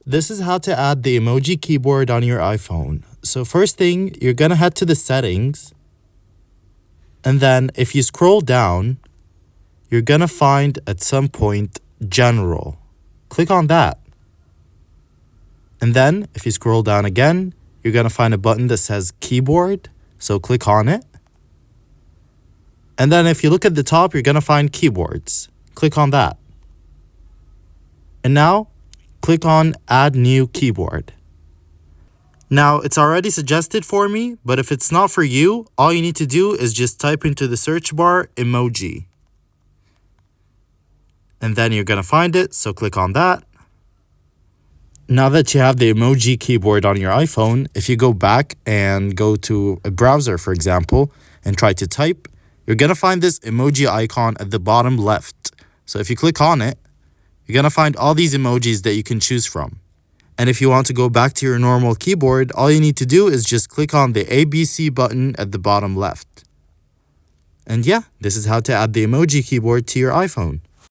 This is how to add the emoji keyboard on your iPhone. So first thing, you're gonna head to the settings, and then if you scroll down, you're gonna find at some point General. Click on that. And then if you scroll down again, you're gonna find a button that says Keyboard, so click on it. And then if you look at the top, you're gonna find Keyboards. Click on that. And now, click on Add New Keyboard. Now, it's already suggested for me, but if it's not for you, all you need to do is just type into the search bar Emoji. And then you're gonna find it, so click on that. Now that you have the emoji keyboard on your iPhone, if you go back and go to a browser, for example, and try to type, you're gonna find this emoji icon at the bottom left. So if you click on it, you're gonna find all these emojis that you can choose from. And if you want to go back to your normal keyboard, all you need to do is just click on the ABC button at the bottom left. And yeah, this is how to add the emoji keyboard to your iPhone.